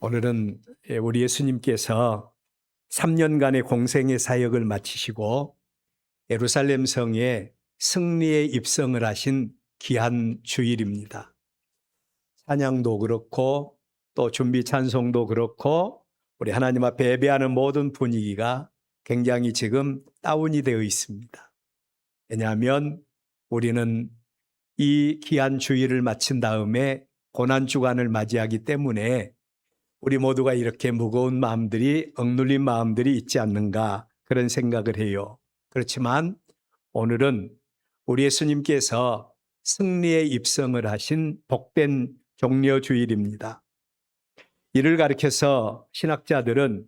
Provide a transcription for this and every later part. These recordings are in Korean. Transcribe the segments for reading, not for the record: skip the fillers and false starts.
오늘은 우리 예수님께서 3년간의 공생의 사역을 마치시고 예루살렘 성에 승리의 입성을 하신 귀한 주일입니다. 찬양도 그렇고 또 준비 찬송도 그렇고 우리 하나님 앞에 예배하는 모든 분위기가 굉장히 지금 다운이 되어 있습니다. 왜냐하면 우리는 이 귀한 주일을 마친 다음에 고난주간을 맞이하기 때문에 우리 모두가 이렇게 무거운 마음들이, 억눌린 마음들이 있지 않는가 그런 생각을 해요. 그렇지만 오늘은 우리 예수님께서 승리의 입성을 하신 복된 종려주일입니다. 이를 가리켜서 신학자들은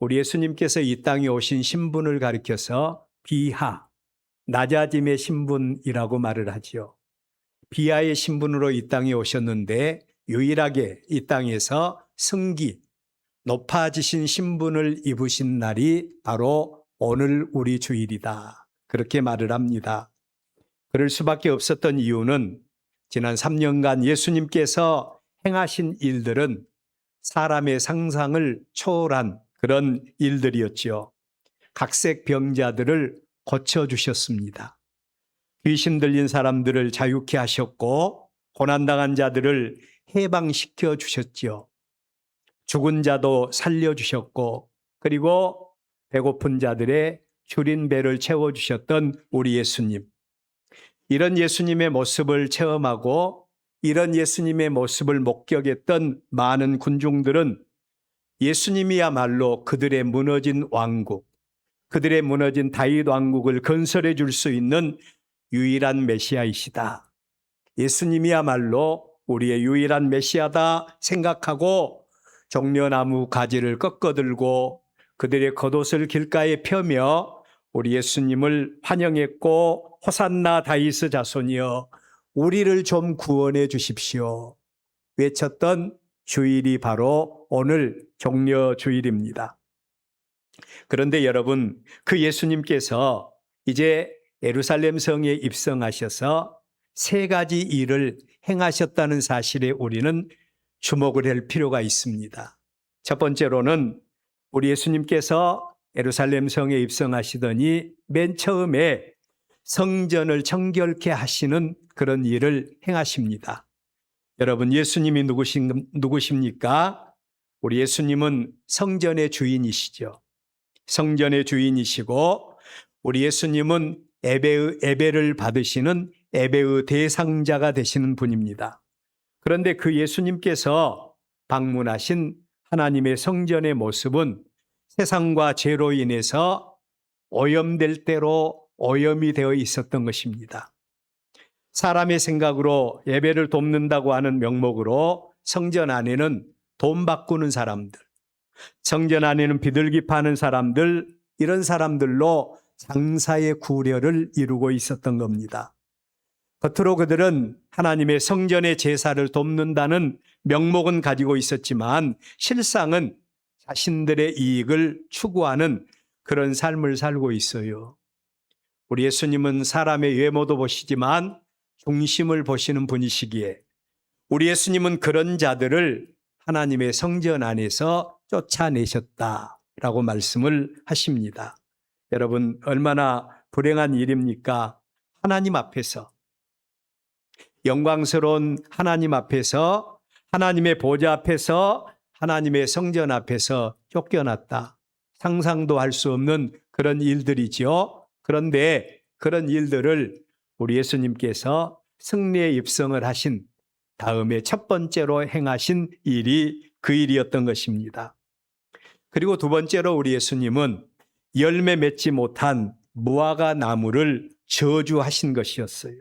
우리 예수님께서 이 땅에 오신 신분을 가리켜서 비하, 낮아짐의 신분이라고 말을 하지요. 비하의 신분으로 이 땅에 오셨는데 유일하게 이 땅에서 승기, 높아지신 신분을 입으신 날이 바로 오늘 우리 주일이다. 그렇게 말을 합니다. 그럴 수밖에 없었던 이유는 지난 3년간 예수님께서 행하신 일들은 사람의 상상을 초월한 그런 일들이었죠. 각색 병자들을 고쳐주셨습니다. 귀신 들린 사람들을 자유케 하셨고 고난당한 자들을 해방시켜 주셨지요. 죽은 자도 살려주셨고 그리고 배고픈 자들의 줄인 배를 채워주셨던 우리 예수님. 이런 예수님의 모습을 체험하고 이런 예수님의 모습을 목격했던 많은 군중들은 예수님이야말로 그들의 무너진 왕국, 그들의 무너진 다윗 왕국을 건설해 줄 수 있는 유일한 메시아이시다. 예수님이야말로 우리의 유일한 메시아다 생각하고 종려나무 가지를 꺾어들고 그들의 겉옷을 길가에 펴며 우리 예수님을 환영했고 호산나 다윗의 자손이여 우리를 좀 구원해 주십시오. 외쳤던 주일이 바로 오늘 종려주일입니다. 그런데 여러분, 그 예수님께서 이제 예루살렘 성에 입성하셔서 세 가지 일을 행하셨다는 사실에 우리는 주목을 할 필요가 있습니다. 첫 번째로는 우리 예수님께서 예루살렘 성에 입성하시더니 맨 처음에 성전을 청결케 하시는 그런 일을 행하십니다. 여러분, 예수님이 누구십니까? 우리 예수님은 성전의 주인이시죠. 성전의 주인이시고 우리 예수님은 예배를 받으시는 예배의 대상자가 되시는 분입니다. 그런데 그 예수님께서 방문하신 하나님의 성전의 모습은 세상과 죄로 인해서 오염될 대로 오염이 되어 있었던 것입니다. 사람의 생각으로 예배를 돕는다고 하는 명목으로 성전 안에는 돈 바꾸는 사람들, 성전 안에는 비둘기 파는 사람들, 이런 사람들로 장사의 구려를 이루고 있었던 겁니다. 겉으로 그들은 하나님의 성전의 제사를 돕는다는 명목은 가지고 있었지만 실상은 자신들의 이익을 추구하는 그런 삶을 살고 있어요. 우리 예수님은 사람의 외모도 보시지만 중심을 보시는 분이시기에 우리 예수님은 그런 자들을 하나님의 성전 안에서 쫓아내셨다라고 말씀을 하십니다. 여러분, 얼마나 불행한 일입니까? 하나님 앞에서, 영광스러운 하나님 앞에서, 하나님의 보좌 앞에서, 하나님의 성전 앞에서 쫓겨났다. 상상도 할 수 없는 그런 일들이죠. 그런데 그런 일들을 우리 예수님께서 승리의 입성을 하신 다음에 첫 번째로 행하신 일이 그 일이었던 것입니다. 그리고 두 번째로 우리 예수님은 열매 맺지 못한 무화과 나무를 저주하신 것이었어요.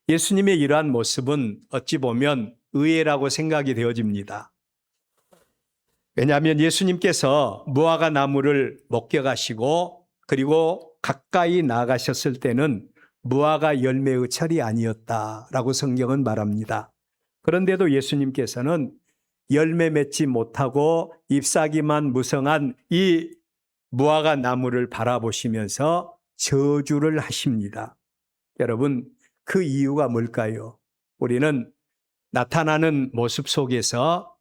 예수님의 이러한 모습은 어찌 보면 의외라고 생각이 되어집니다. 왜냐하면 예수님께서 무화과 나무를 목격하시고 그리고 가까이 나가셨을 때는 무화과 열매의 철이 아니었다라고 성경은 말합니다. 그런데도 예수님께서는 열매 맺지 못하고 잎사귀만 무성한 이 무화과 나무를 바라보시면서 저주를 하십니다. 여러분, 그 이유가 뭘까요? 우리는 나타나는 모습 속에서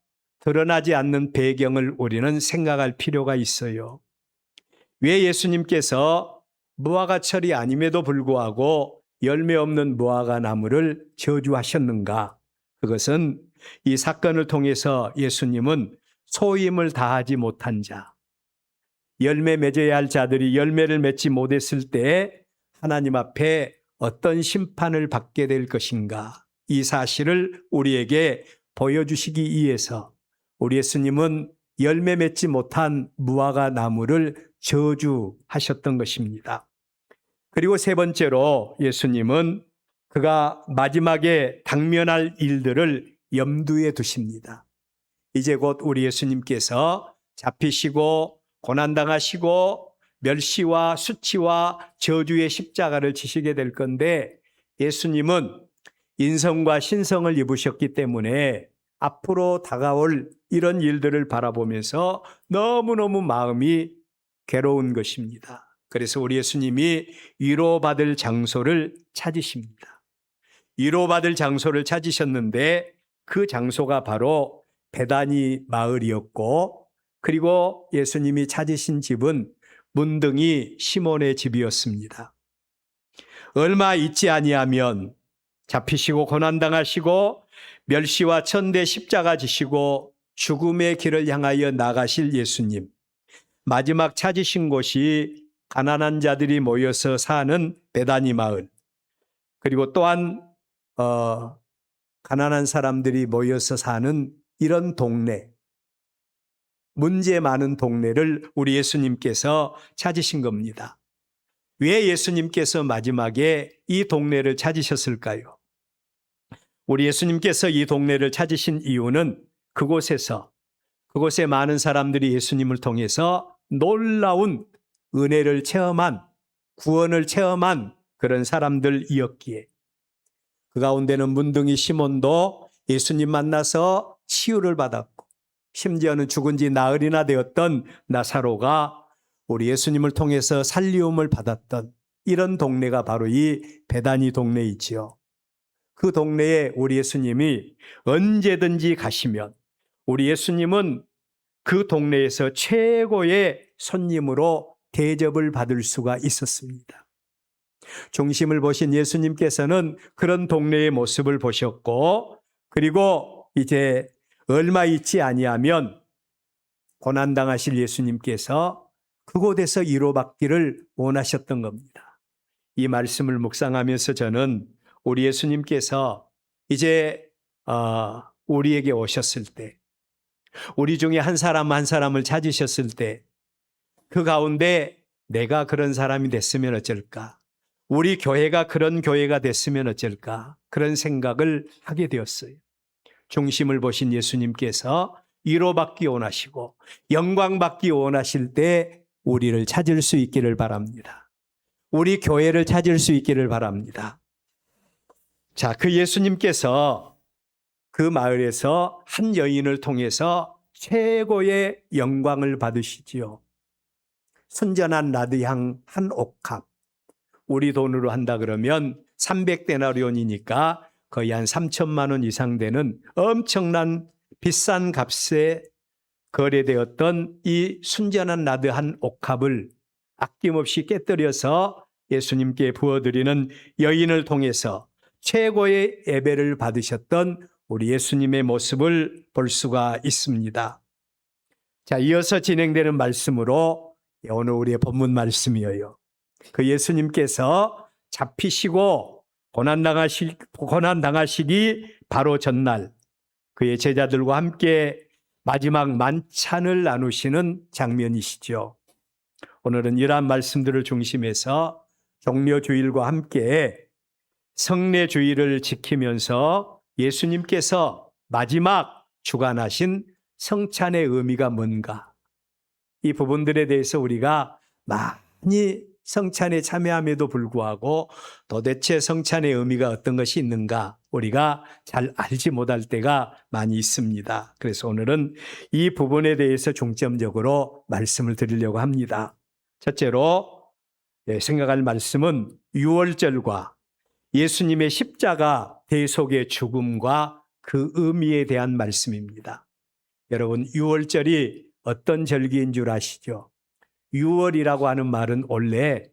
드러나지 않는 배경을 우리는 생각할 필요가 있어요. 왜 예수님께서 무화과철이 아님에도 불구하고 열매 없는 무화과 나무를 저주하셨는가? 그것은 이 사건을 통해서 예수님은 소임을 다하지 못한 자, 열매 맺어야 할 자들이 열매를 맺지 못했을 때 하나님 앞에 어떤 심판을 받게 될 것인가? 이 사실을 우리에게 보여주시기 위해서 우리 예수님은 열매 맺지 못한 무화과 나무를 저주하셨던 것입니다. 그리고 세 번째로 예수님은 그가 마지막에 당면할 일들을 염두에 두십니다. 이제 곧 우리 예수님께서 잡히시고 고난당하시고 멸시와 수치와 저주의 십자가를 지시게 될 건데 예수님은 인성과 신성을 입으셨기 때문에 앞으로 다가올 이런 일들을 바라보면서 너무너무 마음이 괴로운 것입니다. 그래서 우리 예수님이 위로받을 장소를 찾으십니다. 위로받을 장소를 찾으셨는데 그 장소가 바로 베다니 마을이었고 그리고 예수님이 찾으신 집은 문둥이 시몬의 집이었습니다. 얼마 있지 아니하면 잡히시고 고난당하시고 멸시와 천대 십자가 지시고 죽음의 길을 향하여 나가실 예수님. 마지막 찾으신 곳이 가난한 자들이 모여서 사는 베다니 마을. 그리고 또한 가난한 사람들이 모여서 사는 이런 동네. 문제 많은 동네를 우리 예수님께서 찾으신 겁니다. 왜 예수님께서 마지막에 이 동네를 찾으셨을까요? 우리 예수님께서 이 동네를 찾으신 이유는 그곳에 많은 사람들이 예수님을 통해서 놀라운 은혜를 체험한, 구원을 체험한 그런 사람들이었기에 그 가운데는 문둥이 시몬도 예수님 만나서 치유를 받았고 심지어는 죽은 지 나흘이나 되었던 나사로가 우리 예수님을 통해서 살리움을 받았던 이런 동네가 바로 이 베다니 동네이지요. 그 동네에 우리 예수님이 언제든지 가시면 우리 예수님은 그 동네에서 최고의 손님으로 대접을 받을 수가 있었습니다. 중심을 보신 예수님께서는 그런 동네의 모습을 보셨고 그리고 이제 얼마 있지 아니하면 고난당하실 예수님께서 그곳에서 위로받기를 원하셨던 겁니다. 이 말씀을 묵상하면서 저는 우리 예수님께서 이제 우리에게 오셨을 때 우리 중에 한 사람 한 사람을 찾으셨을 때 그 가운데 내가 그런 사람이 됐으면 어쩔까? 우리 교회가 그런 교회가 됐으면 어쩔까? 그런 생각을 하게 되었어요. 중심을 보신 예수님께서 위로받기 원하시고 영광받기 원하실 때 우리를 찾을 수 있기를 바랍니다. 우리 교회를 찾을 수 있기를 바랍니다. 자, 그 예수님께서 그 마을에서 한 여인을 통해서 최고의 영광을 받으시지요. 순전한 나드향 한 옥합. 우리 돈으로 한다 그러면 300데나리온이니까 거의 한 3천만 원 이상 되는 엄청난 비싼 값에 거래되었던 이 순전한 나드 한 옥합을 아낌없이 깨뜨려서 예수님께 부어드리는 여인을 통해서 최고의 예배를 받으셨던 우리 예수님의 모습을 볼 수가 있습니다. 자, 이어서 진행되는 말씀으로 오늘 우리의 본문 말씀이에요. 그 예수님께서 잡히시고 고난당하시기 바로 전날 그의 제자들과 함께 마지막 만찬을 나누시는 장면이시죠. 오늘은 이러한 말씀들을 중심해서 종려주일과 함께 성례주일을 지키면서 예수님께서 마지막 주관하신 성찬의 의미가 뭔가 이 부분들에 대해서 우리가 많이 성찬에 참여함에도 불구하고 도대체 성찬의 의미가 어떤 것이 있는가 우리가 잘 알지 못할 때가 많이 있습니다. 그래서 오늘은 이 부분에 대해서 중점적으로 말씀을 드리려고 합니다. 첫째로 생각할 말씀은 유월절과 예수님의 십자가 대속의 죽음과 그 의미에 대한 말씀입니다. 여러분, 유월절이 어떤 절기인 줄 아시죠? 유월이라고 하는 말은 원래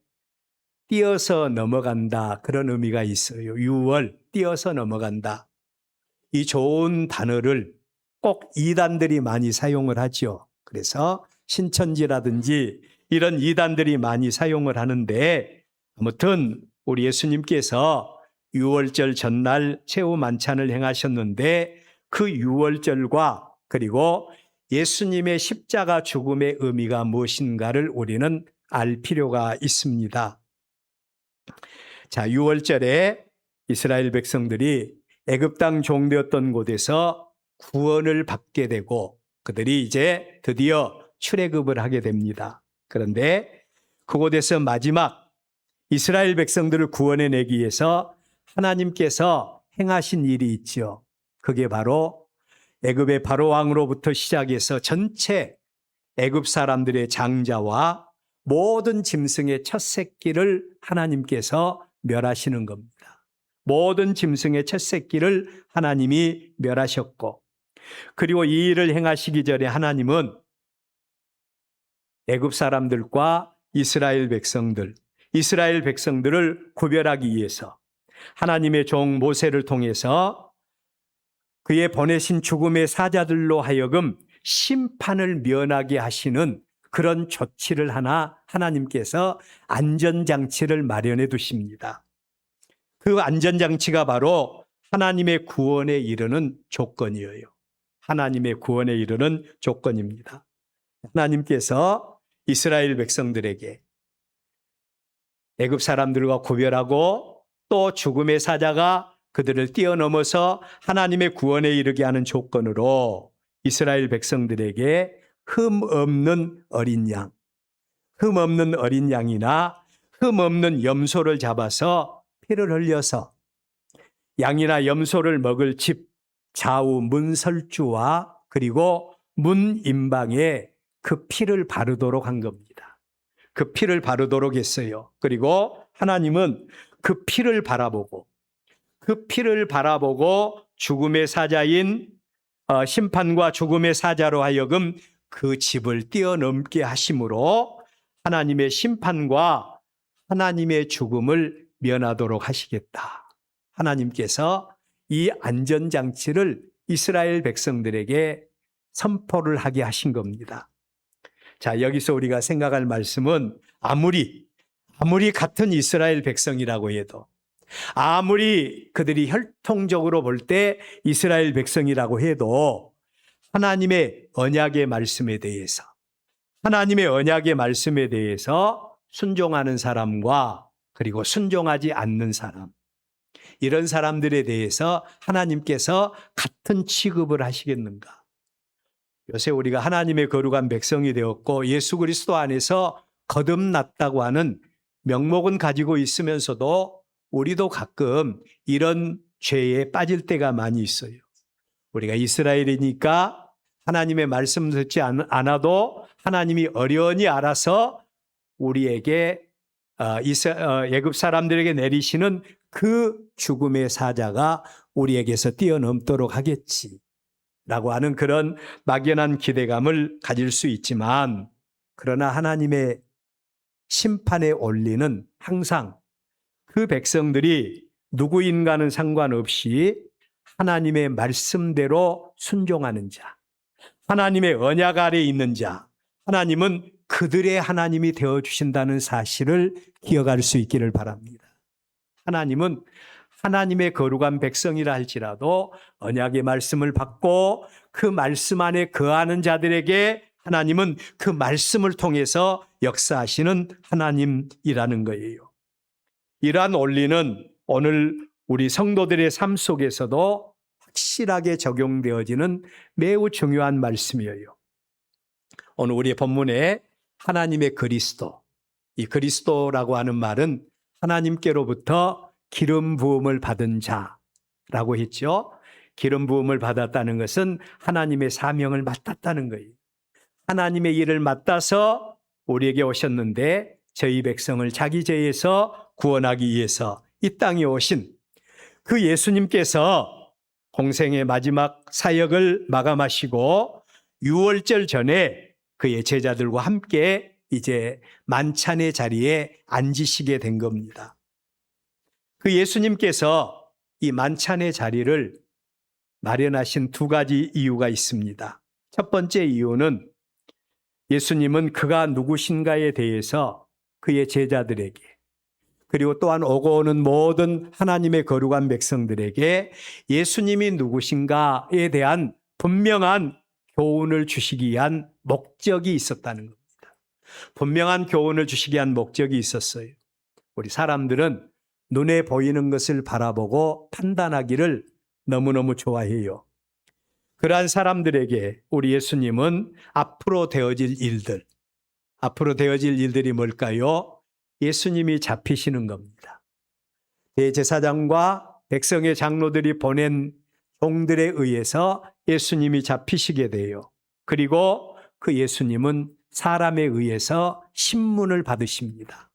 뛰어서 넘어간다, 그런 의미가 있어요. 유월, 뛰어서 넘어간다. 이 좋은 단어를 꼭 이단들이 많이 사용을 하죠. 그래서 신천지라든지 이런 이단들이 많이 사용을 하는데, 아무튼 우리 예수님께서 유월절 전날 최후 만찬을 행하셨는데, 그 유월절과 그리고 예수님의 십자가 죽음의 의미가 무엇인가를 우리는 알 필요가 있습니다. 자, 유월절에 이스라엘 백성들이 애굽 땅 종되었던 곳에서 구원을 받게 되고 그들이 이제 드디어 출애굽을 하게 됩니다. 그런데 그곳에서 마지막 이스라엘 백성들을 구원해내기 위해서 하나님께서 행하신 일이 있죠. 그게 바로 애굽의 바로 왕으로부터 시작해서 전체 애굽 사람들의 장자와 모든 짐승의 첫 새끼를 하나님께서 멸하시는 겁니다. 모든 짐승의 첫 새끼를 하나님이 멸하셨고, 그리고 이 일을 행하시기 전에 하나님은 애굽 사람들과 이스라엘 백성들을 구별하기 위해서 하나님의 종 모세를 통해서 그의 보내신 죽음의 사자들로 하여금 심판을 면하게 하시는 그런 조치를 하나님께서 안전장치를 마련해 두십니다. 그 안전장치가 바로 하나님의 구원에 이르는 조건이에요. 하나님의 구원에 이르는 조건입니다. 하나님께서 이스라엘 백성들에게 애굽 사람들과 구별하고 또 죽음의 사자가 그들을 뛰어넘어서 하나님의 구원에 이르게 하는 조건으로 이스라엘 백성들에게 흠 없는 어린 양이나 흠 없는 염소를 잡아서 피를 흘려서 양이나 염소를 먹을 집 좌우 문설주와 그리고 문 임방에 그 피를 바르도록 한 겁니다. 그 피를 바르도록 했어요. 그리고 하나님은 그 피를 바라보고 죽음의 사자인 심판과 죽음의 사자로 하여금 그 집을 뛰어넘게 하심으로 하나님의 심판과 하나님의 죽음을 면하도록 하시겠다. 하나님께서 이 안전장치를 이스라엘 백성들에게 선포를 하게 하신 겁니다. 자, 여기서 우리가 생각할 말씀은 아무리 같은 이스라엘 백성이라고 해도, 아무리 그들이 혈통적으로 볼 때 이스라엘 백성이라고 해도 하나님의 언약의 말씀에 대해서 순종하는 사람과 그리고 순종하지 않는 사람, 이런 사람들에 대해서 하나님께서 같은 취급을 하시겠는가? 요새 우리가 하나님의 거룩한 백성이 되었고 예수 그리스도 안에서 거듭났다고 하는 명목은 가지고 있으면서도 우리도 가끔 이런 죄에 빠질 때가 많이 있어요. 우리가 이스라엘이니까 하나님의 말씀 듣지 않아도 하나님이 어련히 알아서 우리에게 애굽 사람들에게 내리시는 그 죽음의 사자가 우리에게서 뛰어넘도록 하겠지라고 하는 그런 막연한 기대감을 가질 수 있지만, 그러나 하나님의 심판의 원리는 항상 그 백성들이 누구인가는 상관없이 하나님의 말씀대로 순종하는 자, 하나님의 언약 아래에 있는 자, 하나님은 그들의 하나님이 되어주신다는 사실을 기억할 수 있기를 바랍니다. 하나님은 하나님의 거룩한 백성이라 할지라도 언약의 말씀을 받고 그 말씀 안에 거하는 자들에게 하나님은 그 말씀을 통해서 역사하시는 하나님이라는 거예요. 이러한 원리는 오늘 우리 성도들의 삶 속에서도 확실하게 적용되어지는 매우 중요한 말씀이에요. 오늘 우리의 본문에 하나님의 그리스도, 이 그리스도라고 하는 말은 하나님께로부터 기름 부음을 받은 자라고 했죠. 기름 부음을 받았다는 것은 하나님의 사명을 맡았다는 거예요. 하나님의 일을 맡아서 우리에게 오셨는데 저희 백성을 자기 죄에서 구원하기 위해서 이 땅에 오신 그 예수님께서 공생의 마지막 사역을 마감하시고 유월절 전에 그의 제자들과 함께 이제 만찬의 자리에 앉으시게 된 겁니다. 그 예수님께서 이 만찬의 자리를 마련하신 두 가지 이유가 있습니다. 첫 번째 이유는 예수님은 그가 누구신가에 대해서 그의 제자들에게 그리고 또한 오고 오는 모든 하나님의 거룩한 백성들에게 예수님이 누구신가에 대한 분명한 교훈을 주시기 위한 목적이 있었다는 겁니다. 분명한 교훈을 주시기 위한 목적이 있었어요. 우리 사람들은 눈에 보이는 것을 바라보고 판단하기를 너무너무 좋아해요. 그러한 사람들에게 우리 예수님은 앞으로 되어질 일들이 뭘까요? 예수님이 잡히시는 겁니다. 대제사장과 백성의 장로들이 보낸 종들에 의해서 예수님이 잡히시게 돼요. 그리고 그 예수님은 사람에 의해서 신문을 받으십니다.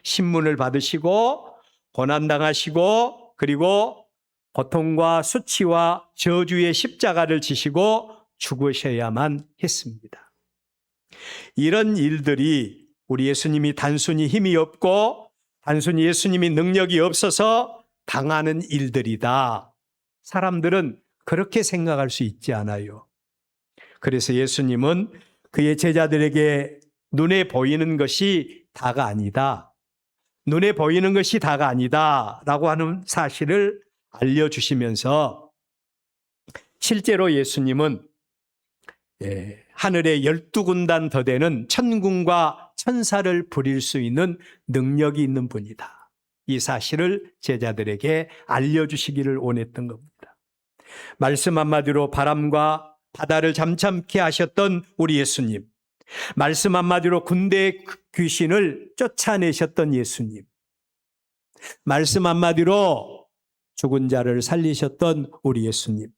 신문을 받으시고 고난당하시고 그리고 고통과 수치와 저주의 십자가를 지시고 죽으셔야만 했습니다. 이런 일들이 우리 예수님이 단순히 힘이 없고 단순히 예수님이 능력이 없어서 당하는 일들이다. 사람들은 그렇게 생각할 수 있지 않아요. 그래서 예수님은 그의 제자들에게 눈에 보이는 것이 다가 아니다. 눈에 보이는 것이 다가 아니다. 라고 하는 사실을 알려주시면서 실제로 예수님은 하늘의 12군단 더 되는 천군과 천사를 부릴 수 있는 능력이 있는 분이다. 이 사실을 제자들에게 알려주시기를 원했던 겁니다. 말씀 한마디로 바람과 바다를 잠잠케 하셨던 우리 예수님, 말씀 한마디로 군대의 귀신을 쫓아내셨던 예수님, 말씀 한마디로 죽은 자를 살리셨던 우리 예수님,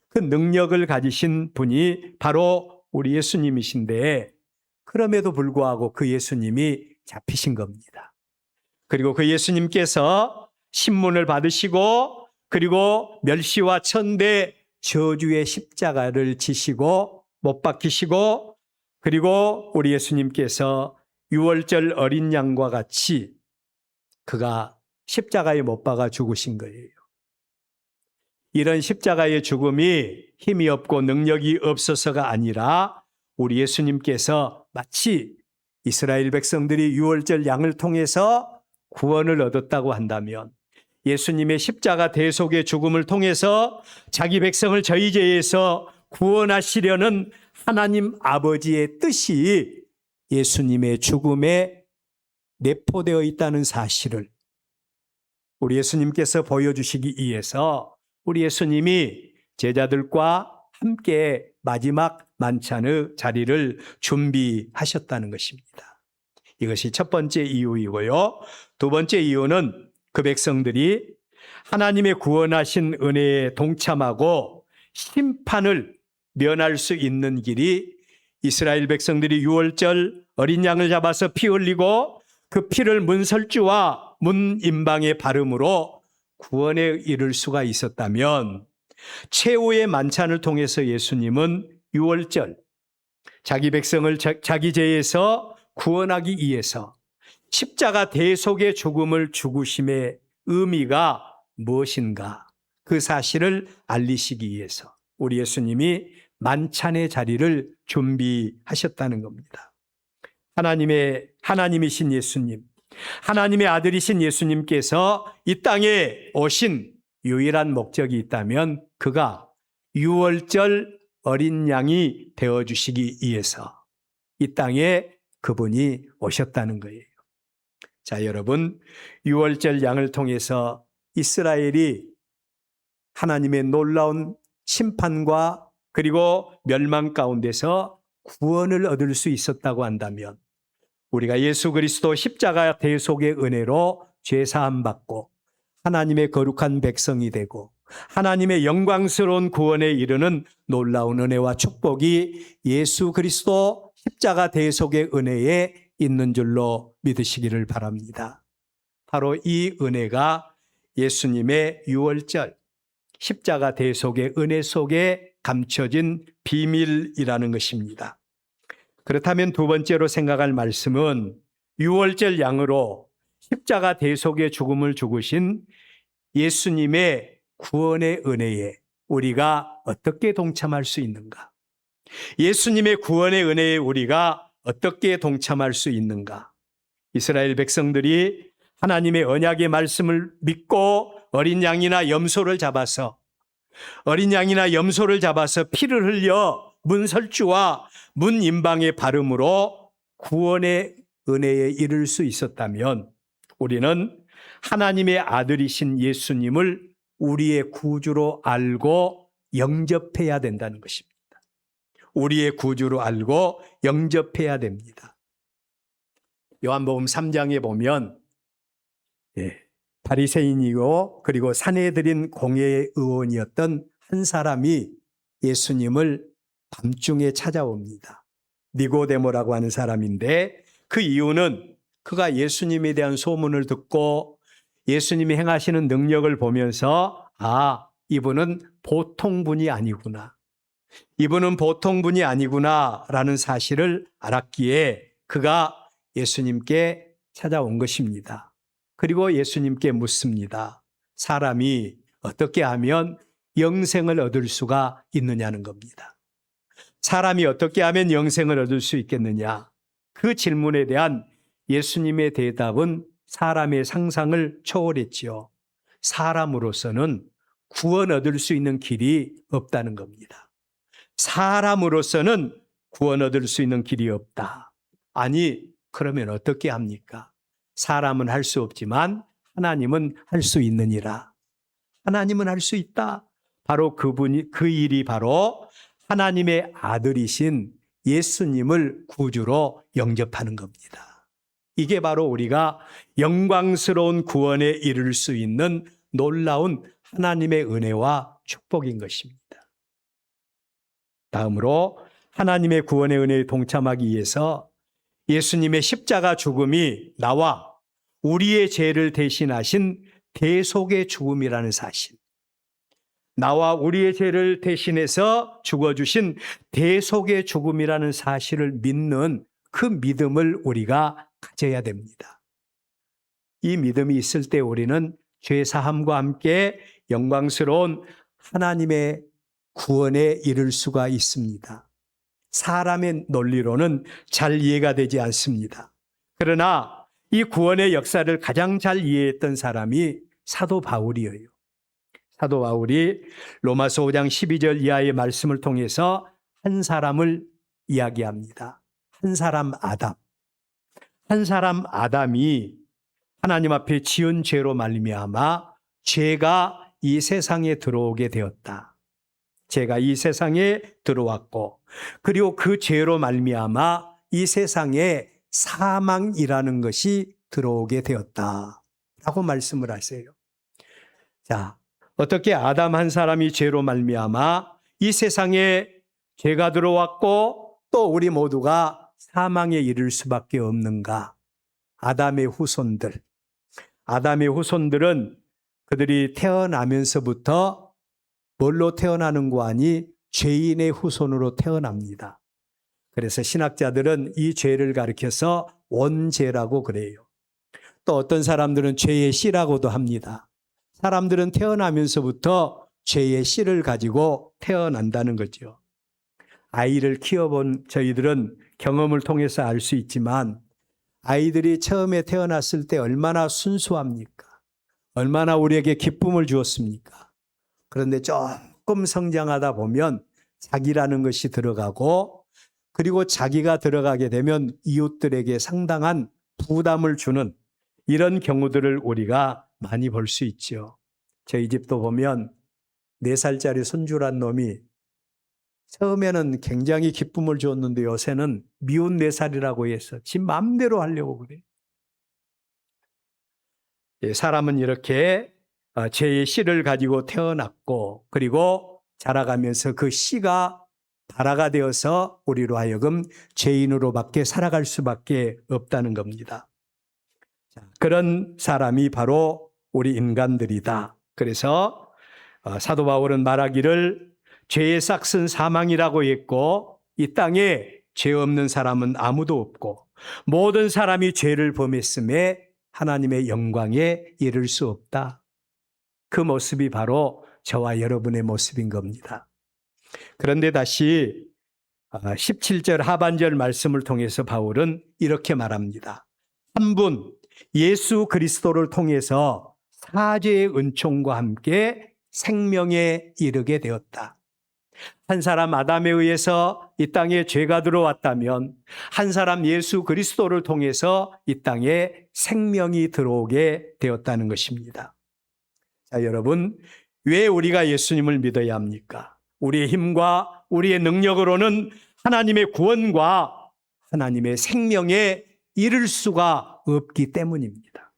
그 능력을 가지신 분이 바로 우리 예수님이신데 그럼에도 불구하고 그 예수님이 잡히신 겁니다. 그리고 그 예수님께서 신문을 받으시고 그리고 멸시와 천대 저주의 십자가를 지시고 못 박히시고 그리고 우리 예수님께서 유월절 어린 양과 같이 그가 십자가에 못 박아 죽으신 거예요. 이런 십자가의 죽음이 힘이 없고 능력이 없어서가 아니라 우리 예수님께서 마치 이스라엘 백성들이 유월절 양을 통해서 구원을 얻었다고 한다면 예수님의 십자가 대속의 죽음을 통해서 자기 백성을 저희 죄에서 구원하시려는 하나님 아버지의 뜻이 예수님의 죽음에 내포되어 있다는 사실을 우리 예수님께서 보여주시기 위해서 우리 예수님이 제자들과 함께 마지막 만찬의 자리를 준비하셨다는 것입니다. 이것이 첫 번째 이유이고요. 두 번째 이유는 그 백성들이 하나님의 구원하신 은혜에 동참하고 심판을 면할 수 있는 길이 이스라엘 백성들이 유월절 어린 양을 잡아서 피 흘리고 그 피를 문설주와 문 임방에 바름으로 구원에 이를 수가 있었다면 최후의 만찬을 통해서 예수님은 유월절 자기 백성을 자기 죄에서 구원하기 위해서 십자가 대속의 죽음을 죽으심의 의미가 무엇인가 그 사실을 알리시기 위해서 우리 예수님이 만찬의 자리를 준비하셨다는 겁니다. 하나님이신 예수님, 하나님의 아들이신 예수님께서 이 땅에 오신 유일한 목적이 있다면 그가 유월절 어린 양이 되어주시기 위해서 이 땅에 그분이 오셨다는 거예요. 자, 여러분, 유월절 양을 통해서 이스라엘이 하나님의 놀라운 심판과 그리고 멸망 가운데서 구원을 얻을 수 있었다고 한다면 우리가 예수 그리스도 십자가 대속의 은혜로 죄사함 받고 하나님의 거룩한 백성이 되고 하나님의 영광스러운 구원에 이르는 놀라운 은혜와 축복이 예수 그리스도 십자가 대속의 은혜에 있는 줄로 믿으시기를 바랍니다. 바로 이 은혜가 예수님의 유월절 십자가 대속의 은혜 속에 감춰진 비밀이라는 것입니다. 그렇다면 두 번째로 생각할 말씀은 유월절 양으로 십자가 대속의 죽음을 죽으신 예수님의 구원의 은혜에 우리가 어떻게 동참할 수 있는가? 예수님의 구원의 은혜에 우리가 어떻게 동참할 수 있는가? 이스라엘 백성들이 하나님의 언약의 말씀을 믿고 어린 양이나 염소를 잡아서 피를 흘려 문설주와 문임방의 발음으로 구원의 은혜에 이를 수 있었다면 우리는 하나님의 아들이신 예수님을 우리의 구주로 알고 영접해야 된다는 것입니다. 우리의 구주로 알고 영접해야 됩니다. 요한복음 3장에 보면 바리새인이고 그리고 사내들인 공회의 의원이었던 한 사람이 예수님을 밤중에 찾아옵니다. 니고데모라고 하는 사람인데 그 이유는 그가 예수님에 대한 소문을 듣고 예수님이 행하시는 능력을 보면서 이분은 보통 분이 아니구나. 이분은 보통 분이 아니구나라는 사실을 알았기에 그가 예수님께 찾아온 것입니다. 그리고 예수님께 묻습니다. 사람이 어떻게 하면 영생을 얻을 수가 있느냐는 겁니다. 사람이 어떻게 하면 영생을 얻을 수 있겠느냐? 그 질문에 대한 예수님의 대답은 사람의 상상을 초월했지요. 사람으로서는 구원 얻을 수 있는 길이 없다는 겁니다. 사람으로서는 구원 얻을 수 있는 길이 없다. 아니, 그러면 어떻게 합니까? 사람은 할 수 없지만 하나님은 할 수 있느니라. 하나님은 할 수 있다. 바로 그 일이 바로 하나님의 아들이신 예수님을 구주로 영접하는 겁니다. 이게 바로 우리가 영광스러운 구원에 이를 수 있는 놀라운 하나님의 은혜와 축복인 것입니다. 다음으로 하나님의 구원의 은혜에 동참하기 위해서 예수님의 십자가 죽음이 나와 우리의 죄를 대신하신 대속의 죽음이라는 사실, 나와 우리의 죄를 대신해서 죽어주신 대속의 죽음이라는 사실을 믿는 그 믿음을 우리가 가져야 됩니다. 이 믿음이 있을 때 우리는 죄사함과 함께 영광스러운 하나님의 구원에 이를 수가 있습니다. 사람의 논리로는 잘 이해가 되지 않습니다. 그러나 이 구원의 역사를 가장 잘 이해했던 사람이 사도 바울이에요. 사도 바울이 로마서 5장 12절 이하의 말씀을 통해서 한 사람을 이야기합니다. 한 사람 아담이 하나님 앞에 지은 죄로 말미암아 죄가 이 세상에 들어오게 되었다. 죄가 이 세상에 들어왔고 그리고 그 죄로 말미암아 이 세상에 사망이라는 것이 들어오게 되었다라고 말씀을 하세요. 자, 어떻게 아담 한 사람이 죄로 말미암아 이 세상에 죄가 들어왔고 또 우리 모두가 사망에 이를 수밖에 없는가? 아담의 후손들은 그들이 태어나면서부터 뭘로 태어나는 거 아니? 죄인의 후손으로 태어납니다. 그래서 신학자들은 이 죄를 가리켜서 원죄라고 그래요. 또 어떤 사람들은 죄의 씨라고도 합니다. 사람들은 태어나면서부터 죄의 씨를 가지고 태어난다는 거죠. 아이를 키워본 저희들은 경험을 통해서 알 수 있지만 아이들이 처음에 태어났을 때 얼마나 순수합니까? 얼마나 우리에게 기쁨을 주었습니까? 그런데 조금 성장하다 보면 자기라는 것이 들어가고 그리고 자기가 들어가게 되면 이웃들에게 상당한 부담을 주는 이런 경우들을 우리가 많이 볼 수 있죠. 저희 집도 보면 4살짜리 손주란 놈이 처음에는 굉장히 기쁨을 줬는데 요새는 미운 4살이라고 해서 지 마음대로 하려고 그래. 사람은 이렇게 죄의 씨를 가지고 태어났고 그리고 자라가면서 그 씨가 발화가 되어서 우리로 하여금 죄인으로밖에 살아갈 수밖에 없다는 겁니다. 그런 사람이 바로 우리 인간들이다. 그래서 사도 바울은 말하기를 죄의 싹은 사망이라고 했고 이 땅에 죄 없는 사람은 아무도 없고 모든 사람이 죄를 범했음에 하나님의 영광에 이를 수 없다. 그 모습이 바로 저와 여러분의 모습인 겁니다. 그런데 다시 17절 하반절 말씀을 통해서 바울은 이렇게 말합니다. 한 분 예수 그리스도를 통해서 사죄의 은총과 함께 생명에 이르게 되었다. 한 사람 아담에 의해서 이 땅에 죄가 들어왔다면 한 사람 예수 그리스도를 통해서 이 땅에 생명이 들어오게 되었다는 것입니다. 자, 여러분, 왜 우리가 예수님을 믿어야 합니까? 우리의 힘과 우리의 능력으로는 하나님의 구원과 하나님의 생명에 이를 수가 없기 때문입니다.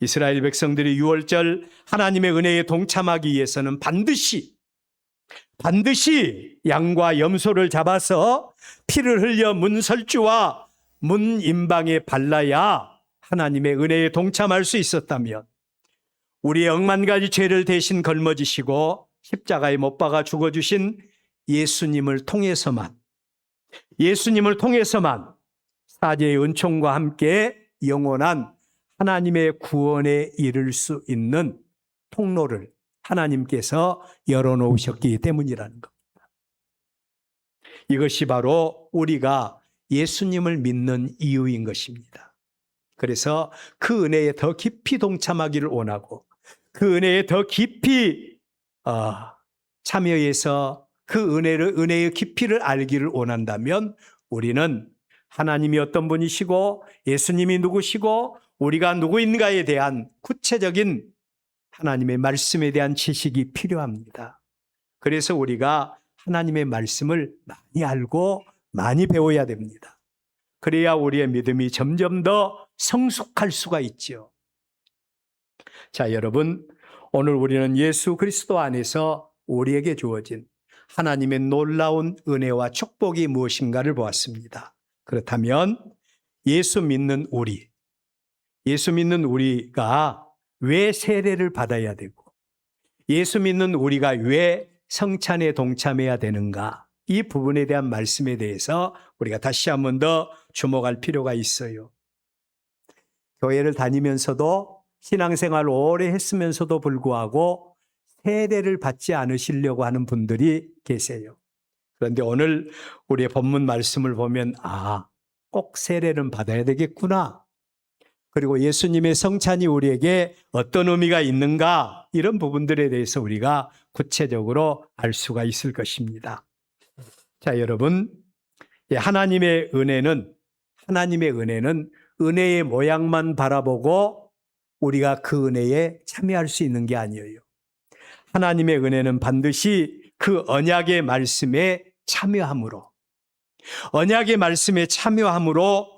이스라엘 백성들이 유월절 하나님의 은혜에 동참하기 위해서는 반드시 양과 염소를 잡아서 피를 흘려 문설주와 문 임방에 발라야 하나님의 은혜에 동참할 수 있었다면 우리의 억만 가지 죄를 대신 걸머지시고 십자가에 못 박아 죽어주신 예수님을 통해서만 사죄의 은총과 함께 영원한 하나님의 구원에 이를 수 있는 통로를 하나님께서 열어놓으셨기 때문이라는 겁니다. 이것이 바로 우리가 예수님을 믿는 이유인 것입니다. 그래서 그 은혜에 더 깊이 동참하기를 원하고 그 은혜에 더 깊이 참여해서 그 은혜의 깊이를 알기를 원한다면 우리는 하나님이 어떤 분이시고 예수님이 누구시고 우리가 누구인가에 대한 구체적인 하나님의 말씀에 대한 지식이 필요합니다. 그래서 우리가 하나님의 말씀을 많이 알고 많이 배워야 됩니다. 그래야 우리의 믿음이 점점 더 성숙할 수가 있죠. 자, 여러분, 오늘 우리는 예수 그리스도 안에서 우리에게 주어진 하나님의 놀라운 은혜와 축복이 무엇인가를 보았습니다. 그렇다면 예수 믿는 우리가 왜 세례를 받아야 되고 예수 믿는 우리가 왜 성찬에 동참해야 되는가, 이 부분에 대한 말씀에 대해서 우리가 다시 한 번 더 주목할 필요가 있어요. 교회를 다니면서도 신앙생활을 오래 했으면서도 불구하고 세례를 받지 않으시려고 하는 분들이 계세요. 그런데 오늘 우리의 본문 말씀을 보면 꼭 세례는 받아야 되겠구나. 그리고 예수님의 성찬이 우리에게 어떤 의미가 있는가, 이런 부분들에 대해서 우리가 구체적으로 알 수가 있을 것입니다. 자, 여러분, 하나님의 은혜는 은혜의 모양만 바라보고 우리가 그 은혜에 참여할 수 있는 게 아니에요. 하나님의 은혜는 반드시 그 언약의 말씀에 참여함으로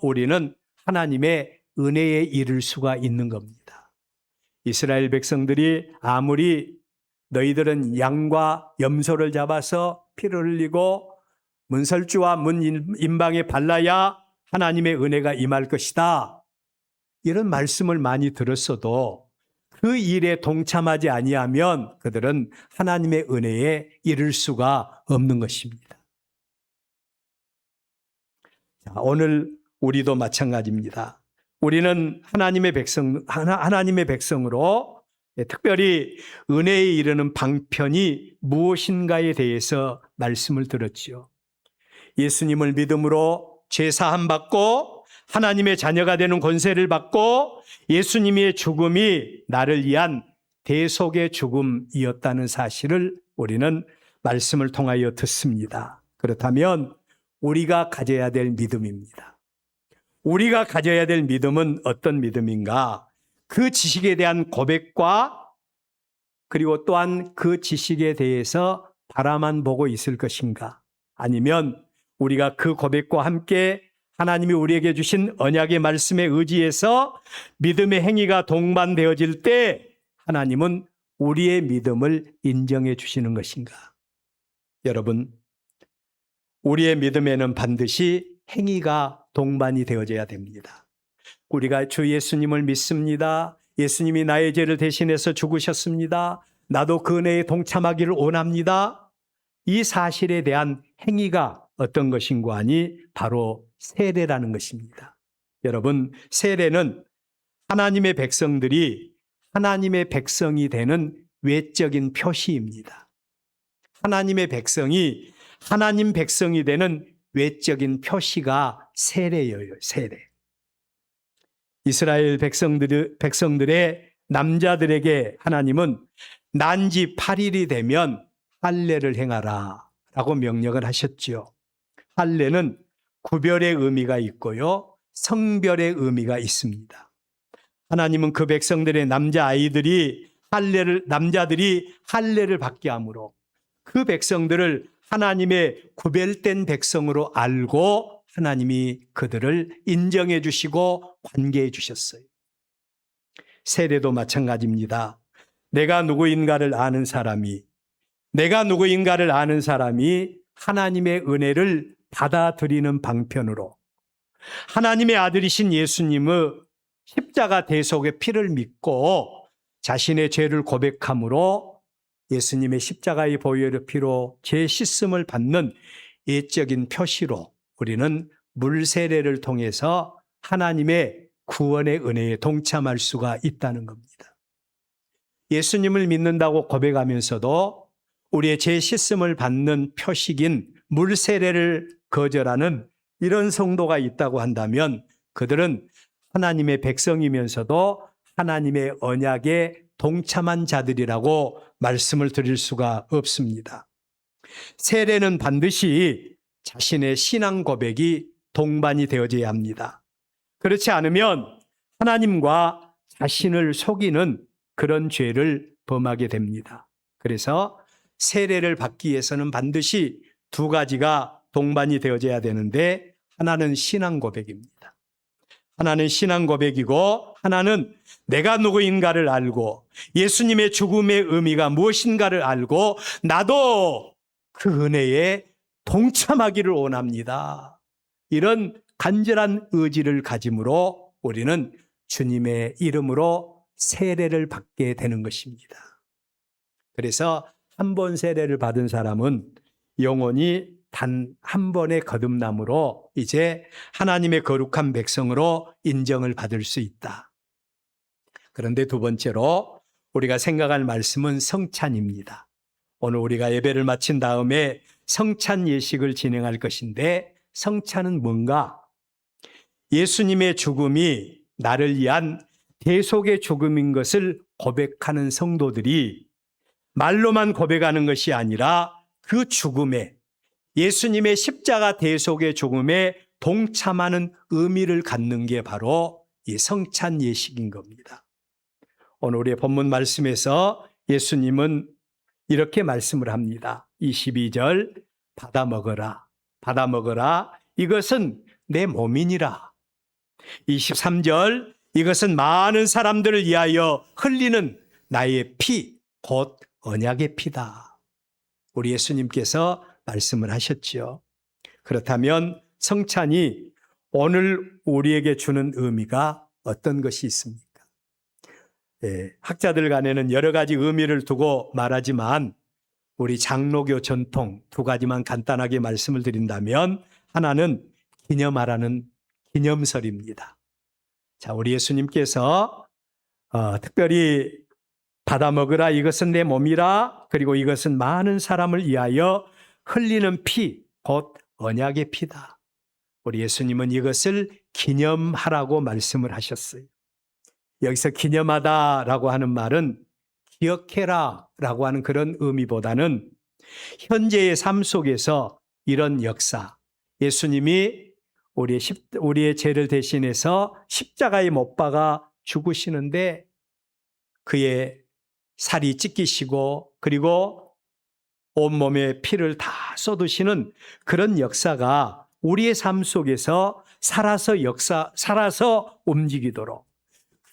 우리는 하나님의 은혜에 이를 수가 있는 겁니다. 이스라엘 백성들이 아무리 너희들은 양과 염소를 잡아서 피를 흘리고 문설주와 문 임방에 발라야 하나님의 은혜가 임할 것이다, 이런 말씀을 많이 들었어도 그 일에 동참하지 아니하면 그들은 하나님의 은혜에 이를 수가 없는 것입니다. 자, 오늘 우리도 마찬가지입니다. 우리는 하나님의 백성으로 특별히 은혜에 이르는 방편이 무엇인가에 대해서 말씀을 들었지요. 예수님을 믿음으로 죄 사함 받고 하나님의 자녀가 되는 권세를 받고 예수님의 죽음이 나를 위한 대속의 죽음이었다는 사실을 우리는 말씀을 통하여 듣습니다. 그렇다면 우리가 가져야 될 믿음입니다. 우리가 가져야 될 믿음은 어떤 믿음인가? 그 지식에 대한 고백과 그리고 또한 그 지식에 대해서 바라만 보고 있을 것인가? 아니면 우리가 그 고백과 함께 하나님이 우리에게 주신 언약의 말씀에 의지해서 믿음의 행위가 동반되어질 때 하나님은 우리의 믿음을 인정해 주시는 것인가? 여러분, 우리의 믿음에는 반드시 행위가 동반이 되어져야 됩니다. 우리가 주 예수님을 믿습니다. 예수님이 나의 죄를 대신해서 죽으셨습니다. 나도 그 은혜에 동참하기를 원합니다. 이 사실에 대한 행위가 어떤 것인가 하니 바로 세례라는 것입니다. 여러분, 세례는 하나님의 백성들이 하나님의 백성이 되는 외적인 표시입니다. 하나님의 백성이 하나님 백성이 되는 외적인 표시가 세례예요, 세례. 이스라엘 백성들의 남자들에게 하나님은 난지 8일이 되면 할례를 행하라 라고 명령을 하셨죠. 할례는 구별의 의미가 있고요, 성별의 의미가 있습니다. 하나님은 그 백성들의 남자들이 할례를 받게 하므로 그 백성들을 하나님의 구별된 백성으로 알고 하나님이 그들을 인정해 주시고 관계해 주셨어요. 세례도 마찬가지입니다. 내가 누구인가를 아는 사람이 하나님의 은혜를 받아들이는 방편으로 하나님의 아들이신 예수님의 십자가 대속의 피를 믿고 자신의 죄를 고백함으로 예수님의 십자가의 보혈의 피로 죄 씻음을 받는 예적인 표시로 우리는 물세례를 통해서 하나님의 구원의 은혜에 동참할 수가 있다는 겁니다. 예수님을 믿는다고 고백하면서도 우리의 죄 씻음을 받는 표식인 물세례를 거절하는 이런 성도가 있다고 한다면 그들은 하나님의 백성이면서도 하나님의 언약에 동참한 자들이라고 말씀을 드릴 수가 없습니다. 세례는 반드시 자신의 신앙 고백이 동반이 되어져야 합니다. 그렇지 않으면 하나님과 자신을 속이는 그런 죄를 범하게 됩니다. 그래서 세례를 받기 위해서는 반드시 두 가지가 동반이 되어져야 되는데 하나는 신앙 고백입니다. 하나는 신앙 고백이고 하나는 내가 누구인가를 알고 예수님의 죽음의 의미가 무엇인가를 알고 나도 그 은혜에 동참하기를 원합니다. 이런 간절한 의지를 가짐으로 우리는 주님의 이름으로 세례를 받게 되는 것입니다. 그래서 한 번 세례를 받은 사람은 영원히 단 한 번의 거듭남으로 이제 하나님의 거룩한 백성으로 인정을 받을 수 있다. 그런데 두 번째로 우리가 생각할 말씀은 성찬입니다. 오늘 우리가 예배를 마친 다음에 성찬 예식을 진행할 것인데 성찬은 뭔가? 예수님의 죽음이 나를 위한 대속의 죽음인 것을 고백하는 성도들이 말로만 고백하는 것이 아니라 그 죽음에 예수님의 십자가 대속의 죽음에 동참하는 의미를 갖는 게 바로 이 성찬 예식인 겁니다. 오늘 우리의 본문 말씀에서 예수님은 이렇게 말씀을 합니다. 22절 받아 먹어라. 받아 먹어라. 이것은 내 몸이니라. 23절 이것은 많은 사람들을 위하여 흘리는 나의 피, 곧 언약의 피다. 우리 예수님께서 말씀을 하셨죠. 그렇다면 성찬이 오늘 우리에게 주는 의미가 어떤 것이 있습니까? 학자들 간에는 여러 가지 의미를 두고 말하지만 우리 장로교 전통 두 가지만 간단하게 말씀을 드린다면 하나는 기념하라는 기념설입니다. 자, 우리 예수님께서 특별히 받아 먹으라 이것은 내 몸이라 그리고 이것은 많은 사람을 위하여 흘리는 피, 곧 언약의 피다. 우리 예수님은 이것을 기념하라고 말씀을 하셨어요. 여기서 기념하다라고 하는 말은 기억해라라고 하는 그런 의미보다는 현재의 삶 속에서 이런 역사, 예수님이 우리의 죄를 대신해서 십자가에 못 박아 죽으시는데 그의 살이 찢기시고 그리고 온몸에 피를 다 쏟으시는 그런 역사가 우리의 삶 속에서 살아서 움직이도록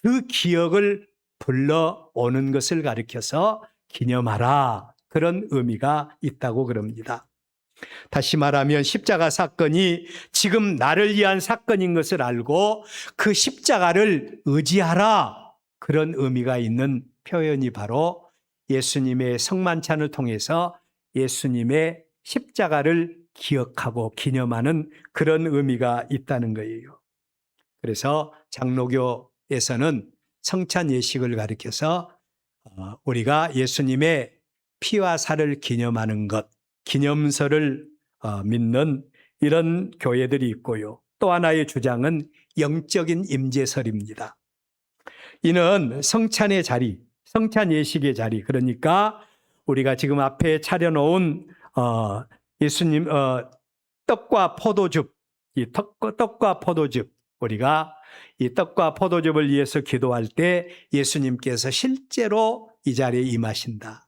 그 기억을 불러오는 것을 가리켜서 기념하라. 그런 의미가 있다고 그럽니다. 다시 말하면 십자가 사건이 지금 나를 위한 사건인 것을 알고 그 십자가를 의지하라. 그런 의미가 있는 표현이 바로 예수님의 성만찬을 통해서 예수님의 십자가를 기억하고 기념하는 그런 의미가 있다는 거예요. 그래서 장로교에서는 성찬 예식을 가리켜서 우리가 예수님의 피와 살을 기념하는 것, 기념설을 믿는 이런 교회들이 있고요. 또 하나의 주장은 영적인 임재설입니다. 이는 성찬의 자리, 성찬 예식의 자리, 그러니까 우리가 지금 앞에 차려놓은 예수님 떡과 포도즙, 이 떡과 포도즙, 우리가 이 떡과 포도즙을 위해서 기도할 때 예수님께서 실제로 이 자리에 임하신다.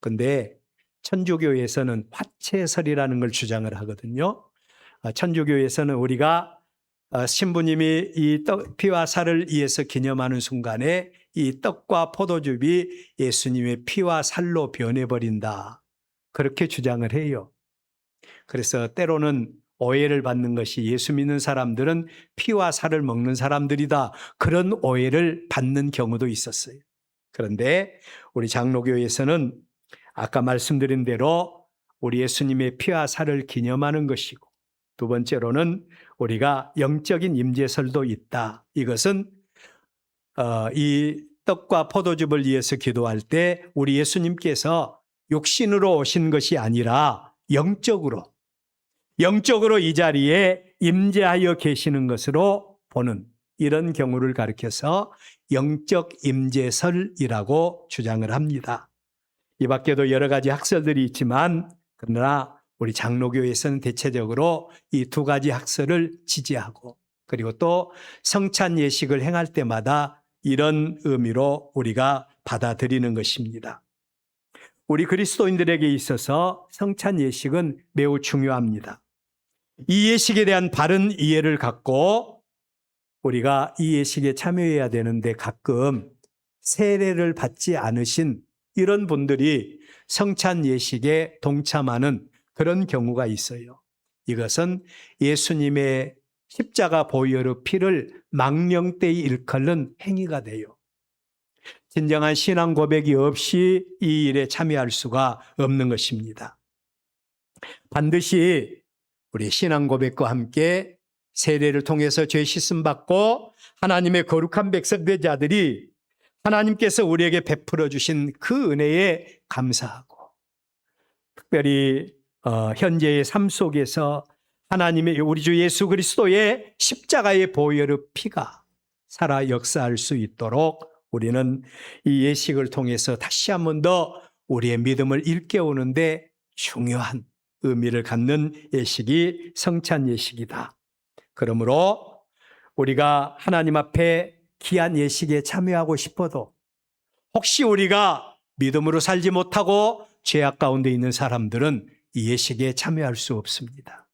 근데 천주교에서는 화채설이라는 걸 주장을 하거든요. 천주교에서는 우리가 신부님이 이 피와 살을 위해서 기념하는 순간에 이 떡과 포도즙이 예수님의 피와 살로 변해버린다. 그렇게 주장을 해요. 그래서 때로는 오해를 받는 것이 예수 믿는 사람들은 피와 살을 먹는 사람들이다. 그런 오해를 받는 경우도 있었어요. 그런데 우리 장로교에서는 아까 말씀드린 대로 우리 예수님의 피와 살을 기념하는 것이고, 두 번째로는 우리가 영적인 임재설도 있다. 이것은 이 떡과 포도즙을 위해서 기도할 때 우리 예수님께서 육신으로 오신 것이 아니라 영적으로 이 자리에 임재하여 계시는 것으로 보는 이런 경우를 가리켜서 영적 임재설이라고 주장을 합니다. 이 밖에도 여러 가지 학설들이 있지만 그러나 우리 장로교에서는 대체적으로 이 두 가지 학설을 지지하고, 그리고 또 성찬 예식을 행할 때마다 이런 의미로 우리가 받아들이는 것입니다. 우리 그리스도인들에게 있어서 성찬 예식은 매우 중요합니다. 이 예식에 대한 바른 이해를 갖고 우리가 이 예식에 참여해야 되는데 가끔 세례를 받지 않으신 이런 분들이 성찬 예식에 동참하는 그런 경우가 있어요. 이것은 예수님의 십자가 보혈의 피를 망령되이 일컬는 행위가 돼요. 진정한 신앙 고백이 없이 이 일에 참여할 수가 없는 것입니다. 반드시 우리 신앙 고백과 함께 세례를 통해서 죄 씻음 받고 하나님의 거룩한 백성 된 자들이 하나님께서 우리에게 베풀어 주신 그 은혜에 감사하고, 특별히 현재의 삶 속에서 하나님의 우리 주 예수 그리스도의 십자가의 보혈의 피가 살아 역사할 수 있도록 우리는 이 예식을 통해서 다시 한 번 더 우리의 믿음을 일깨우는데 중요한 의미를 갖는 예식이 성찬 예식이다. 그러므로 우리가 하나님 앞에 귀한 예식에 참여하고 싶어도 혹시 우리가 믿음으로 살지 못하고 죄악 가운데 있는 사람들은 이 예식에 참여할 수 없습니다.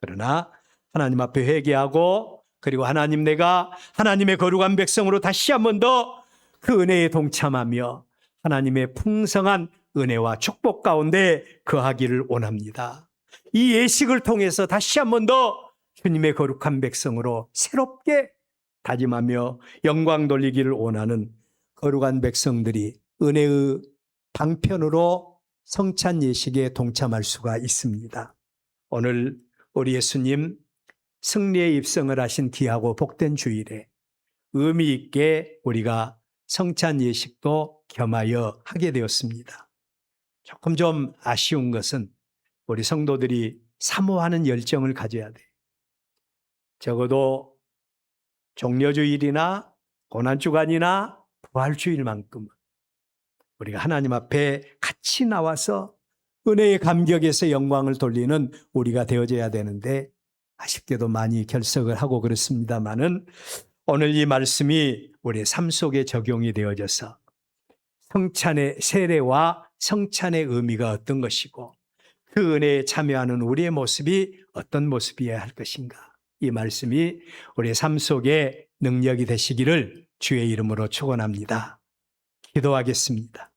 그러나 하나님 앞에 회개하고, 그리고 내가 하나님의 거룩한 백성으로 다시 한 번 더 그 은혜에 동참하며 하나님의 풍성한 은혜와 축복 가운데 거하기를 원합니다. 이 예식을 통해서 다시 한 번 더 주님의 거룩한 백성으로 새롭게 다짐하며 영광 돌리기를 원하는 거룩한 백성들이 은혜의 방편으로 성찬 예식에 동참할 수가 있습니다. 오늘 우리 예수님 승리의 입성을 하신 귀하고 복된 주일에 의미 있게 우리가 성찬 예식도 겸하여 하게 되었습니다. 조금 좀 아쉬운 것은 우리 성도들이 사모하는 열정을 가져야 돼. 적어도 종려주일이나 고난주간이나 부활주일만큼은 우리가 하나님 앞에 같이 나와서 은혜의 감격에서 영광을 돌리는 우리가 되어져야 되는데, 아쉽게도 많이 결석을 하고 그렇습니다마는 오늘 이 말씀이 우리의 삶 속에 적용이 되어져서 성찬의 세례와 성찬의 의미가 어떤 것이고 그 은혜에 참여하는 우리의 모습이 어떤 모습이어야 할 것인가, 이 말씀이 우리의 삶 속에 능력이 되시기를 주의 이름으로 축원합니다. 기도하겠습니다.